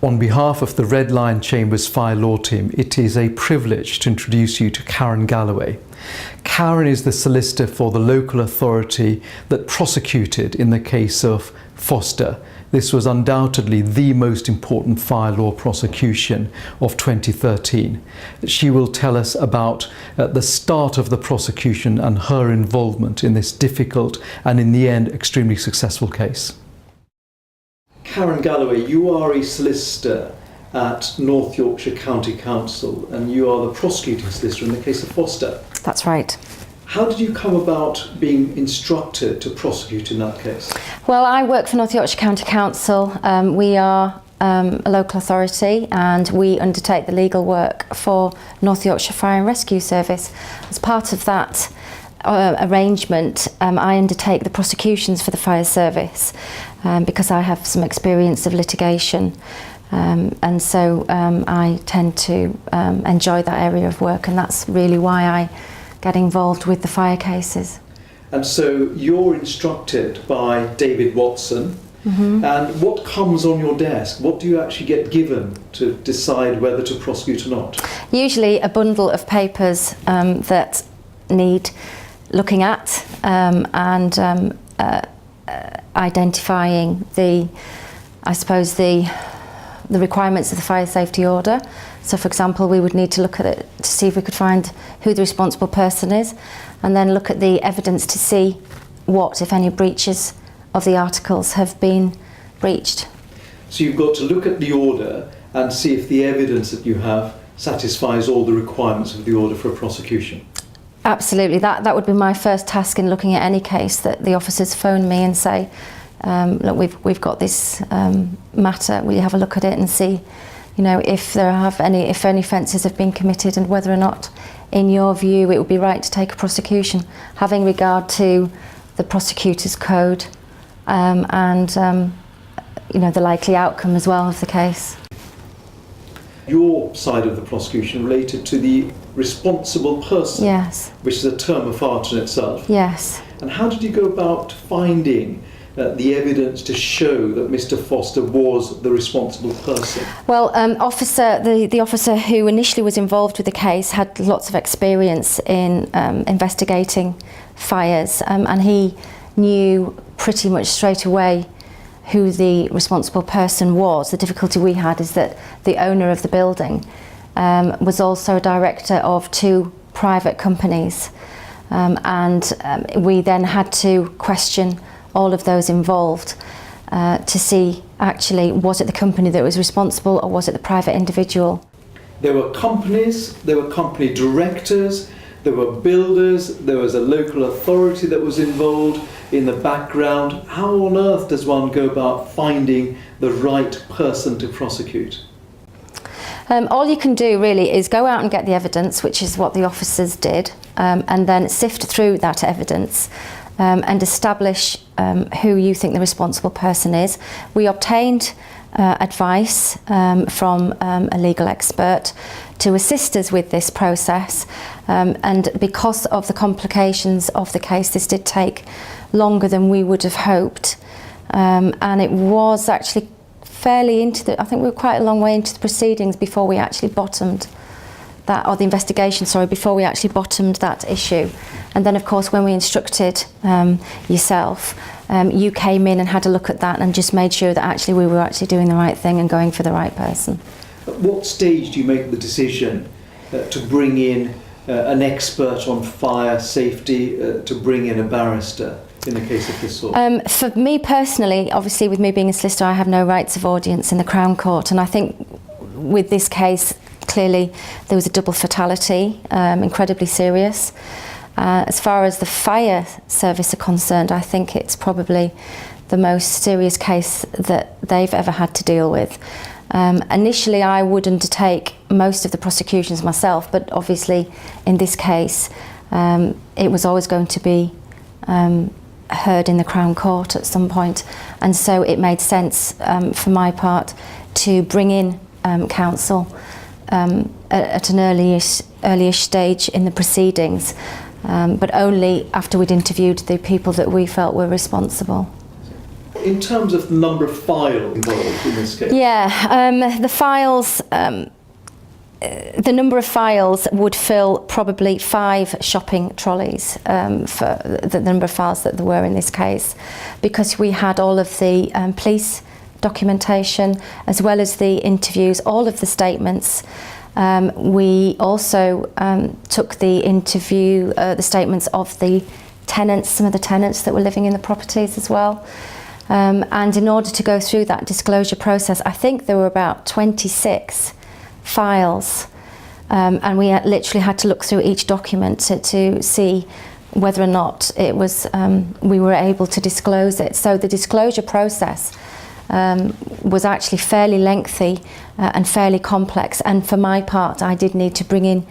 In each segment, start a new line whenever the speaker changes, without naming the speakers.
On behalf of the Red Lion Chambers Fire Law Team, it is a privilege to introduce you to Karen Galloway. Karen is the solicitor for the local authority that prosecuted in the case of Foster. This was undoubtedly the most important fire law prosecution of 2013. She will tell us about the start of the prosecution and her involvement in this difficult and in the end extremely successful case. Karen Galloway, you are a solicitor at North Yorkshire County Council and you are the prosecuting solicitor in the case of Foster.
That's right.
How did you come about being instructed to prosecute in that case?
Well, I work for North Yorkshire County Council. We are a local authority and we undertake the legal work for North Yorkshire Fire and Rescue Service. As part of that arrangement, I undertake the prosecutions for the fire service because I have some experience of litigation, and so I tend to enjoy that area of work, and that's really why I get involved with the fire cases.
And so you're instructed by David Watson. Mm-hmm. And what comes on your desk? What do you actually get given to decide whether to prosecute or not?
Usually a bundle of papers that need looking at and identifying the requirements of the fire safety order. So for example, we would need to look at it to see if we could find who the responsible person is, and then look at the evidence to see what, if any, breaches of the articles have been breached.
So you've got to look at the order and see if the evidence that you have satisfies all the requirements of the order for a prosecution.
Absolutely, that would be my first task in looking at any case, that the officers phone me and say, look, we've got this matter, will you have a look at it and see, you know, if any offences have been committed and whether or not, in your view, it would be right to take a prosecution, having regard to the prosecutor's code and you know, the likely outcome as well of the case.
Your side of the prosecution related to the responsible person,
yes,
which is a term of art in itself.
Yes.
And how did you go about finding the evidence to show that Mr. Foster was the responsible person?
Well, the officer who initially was involved with the case had lots of experience in investigating fires, and he knew pretty much straight away who the responsible person was. The difficulty we had is that the owner of the building was also a director of 2 private companies, and we then had to question all of those involved to see actually, was it the company that was responsible or was it the private individual?
There were companies, there were company directors, there were builders, there was a local authority that was involved in the background. How on earth does one go about finding the right person to prosecute?
All you can do really is go out and get the evidence, which is what the officers did, and then sift through that evidence and establish who you think the responsible person is. We obtained advice from a legal expert to assist us with this process, and because of the complications of the case, this did take longer than we would have hoped, and it was actually fairly I think we were quite a long way into the proceedings before we actually bottomed that, or the investigation, sorry, before we actually bottomed that issue. And then of course when we instructed yourself, you came in and had a look at that and just made sure that actually we were actually doing the right thing and going for the right person.
At what stage do you make the decision to bring in an expert on fire safety, to bring in a barrister in a case of this sort?
For me personally, obviously with me being a solicitor, I have no rights of audience in the Crown Court, and I think with this case clearly there was a double fatality, incredibly serious. As far as the fire service are concerned, I think it's probably the most serious case that they've ever had to deal with. Initially I would undertake most of the prosecutions myself, but obviously in this case it was always going to be heard in the Crown Court at some point, and so it made sense for my part to bring in counsel at an early-ish stage in the proceedings, but only after we'd interviewed the people that we felt were responsible.
In terms of the number of files involved in this case?
Yeah, the files, the number of files would fill probably 5 shopping trolleys for the number of files that there were in this case, because we had all of the police documentation as well as the interviews, all of the statements. We also took the statements of the tenants, some of the tenants that were living in the properties as well. And in order to go through that disclosure process, I think there were about 26 files, and we literally had to look through each document to see whether or not it was we were able to disclose it. So the disclosure process was actually fairly lengthy and fairly complex, and for my part I did need to bring in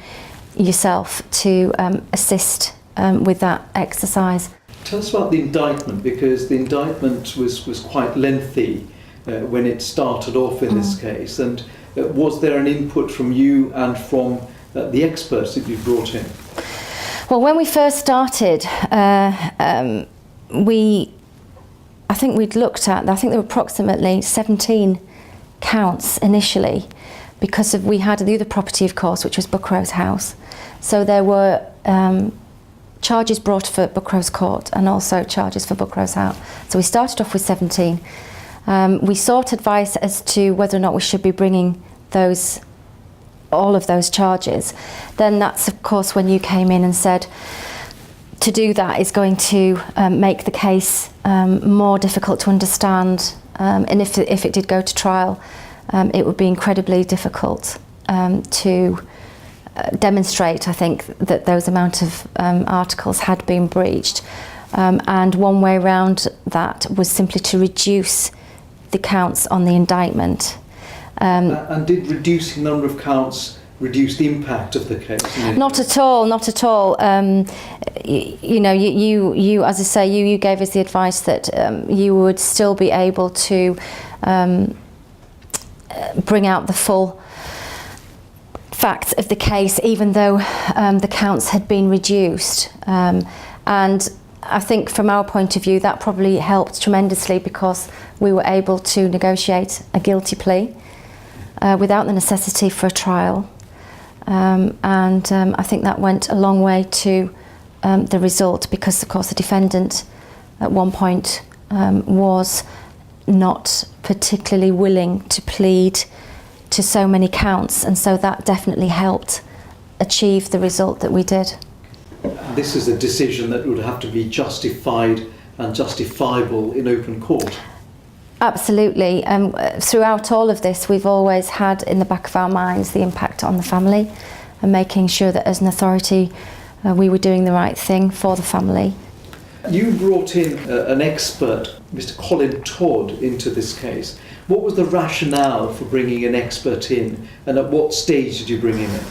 yourself to assist with that exercise.
Tell us about the indictment, because the indictment was quite lengthy when it started off in this case, and was there an input from you and from the experts that you brought in?
Well, when we first started, I think we'd looked at, I think there were approximately 17 counts initially, because we had the other property, of course, which was Buckrose House. So there were charges brought for Buckrose Court and also charges for Buckrose House. So we started off with 17. We sought advice as to whether or not we should be bringing all of those charges. Then that's, of course, when you came in and said to do that is going to make the case more difficult to understand, and if it did go to trial, it would be incredibly difficult to demonstrate, I think, that those amount of articles had been breached. And one way around that was simply to reduce the counts on the indictment.
And did reducing the number of counts reduce the impact of the case?
Not at all, not at all. You know, you as I say, you gave us the advice that you would still be able to bring out the full facts of the case, even though the counts had been reduced. And I think from our point of view that probably helped tremendously, because we were able to negotiate a guilty plea without the necessity for a trial. And I think that went a long way to the result, because of course the defendant at one point was not particularly willing to plead to so many counts, and so that definitely helped achieve the result that we did.
This is a decision that would have to be justified and justifiable in open court.
Absolutely. Throughout all of this, we've always had in the back of our minds the impact on the family, and making sure that as an authority we were doing the right thing for the family.
You brought in an expert, Mr. Colin Todd, into this case. What was the rationale for bringing an expert in, and at what stage did you bring him in?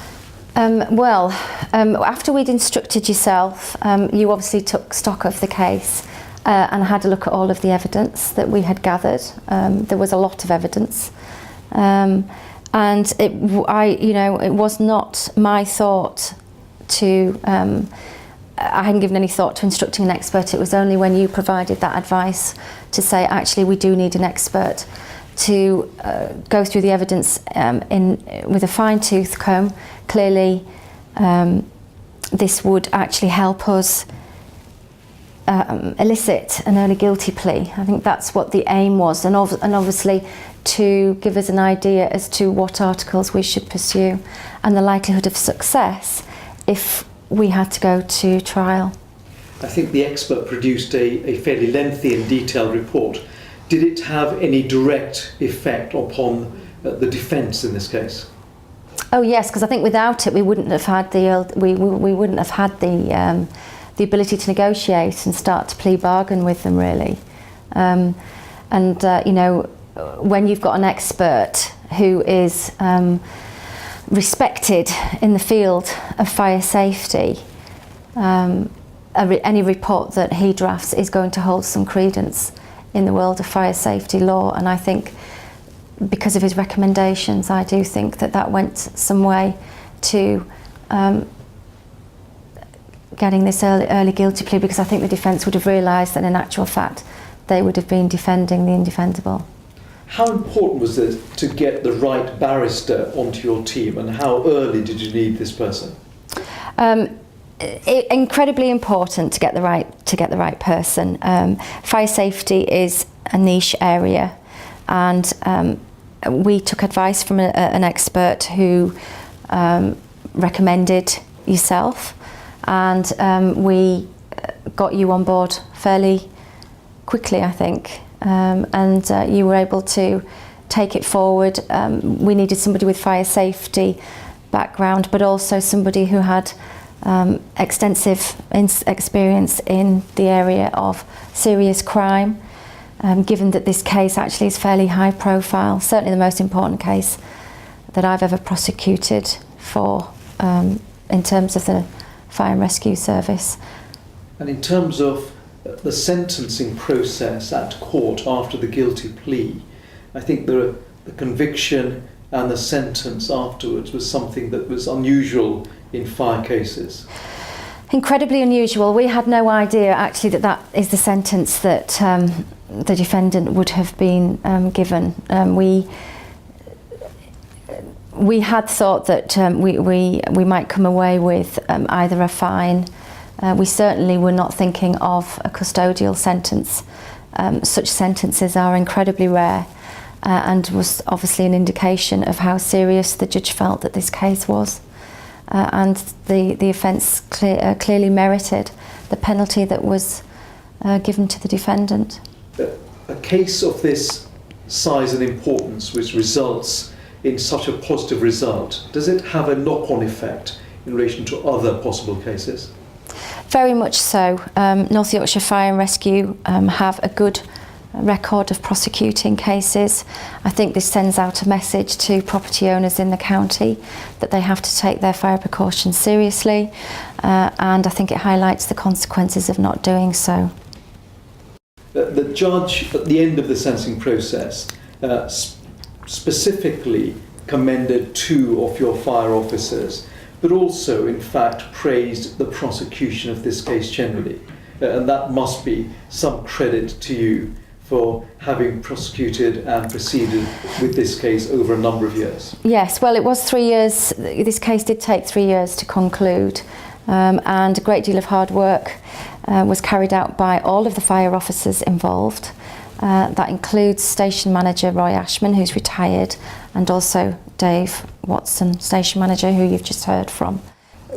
After we'd instructed yourself, you obviously took stock of the case and had a look at all of the evidence that we had gathered. There was a lot of evidence, and it was not my thought to. I hadn't given any thought to instructing an expert. It was only when you provided that advice to say, actually, we do need an expert to go through the evidence with a fine-tooth comb. Clearly, this would actually help us elicit an early guilty plea. I think that's what the aim was, and obviously to give us an idea as to what articles we should pursue and the likelihood of success if we had to go to trial.
I think the expert produced a fairly lengthy and detailed report. Did it have any direct effect upon the defence in this case?
Oh yes, because I think without it we wouldn't have had we wouldn't have had the ability to negotiate and start to plea bargain with them, really. You know, when you've got an expert who is respected in the field of fire safety, any report that he drafts is going to hold some credence in the world of fire safety law, and I think because of his recommendations, I do think that went some way to getting this early guilty plea, because I think the defence would have realised that in actual fact they would have been defending the indefensible.
How important was it to get the right barrister onto your team, and how early did you need this person?
Incredibly important to get the right person. Fire safety is a niche area, and we took advice from an expert who recommended yourself, and we got you on board fairly quickly, I think, and you were able to take it forward. We needed somebody with fire safety background, but also somebody who had extensive experience in the area of serious crime, given that this case actually is fairly high profile, certainly the most important case that I've ever prosecuted for in terms of the Fire and Rescue Service.
And in terms of the sentencing process at court after the guilty plea, I think the conviction and the sentence afterwards was something that was unusual in fire cases.
Incredibly unusual. We had no idea actually that is the sentence that the defendant would have been given. We had thought that we might come away with either a fine. We certainly were not thinking of a custodial sentence. Such sentences are incredibly rare, and was obviously an indication of how serious the judge felt that this case was. And the offence clearly merited the penalty that was given to the defendant.
A case of this size and importance, which results in such a positive result, does it have a knock-on effect in relation to other possible cases?
Very much so. North Yorkshire Fire and Rescue have a good record of prosecuting cases. I think this sends out a message to property owners in the county that they have to take their fire precautions seriously, and I think it highlights the consequences of not doing so.
The judge at the end of the sentencing process specifically commended 2 of your fire officers, but also in fact praised the prosecution of this case generally, and that must be some credit to you for having prosecuted and proceeded with this case over a number of years.
Yes, well, it was 3 years. This case did take 3 years to conclude, and a great deal of hard work was carried out by all of the fire officers involved. That includes Station Manager Roy Ashman, who's retired, and also Dave Watson, Station Manager, who you've just heard from.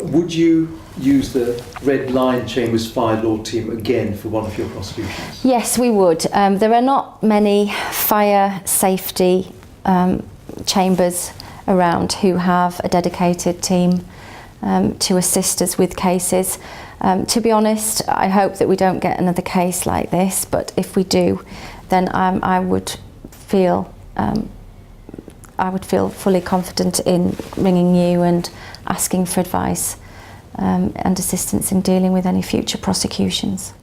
Would you use the Red Line Chambers Fire Law team again for one of your prosecutions?
Yes, we would. There are not many fire safety chambers around who have a dedicated team to assist us with cases. To be honest, I hope that we don't get another case like this, but if we do, then I would feel fully confident in ringing you and asking for advice and assistance in dealing with any future prosecutions.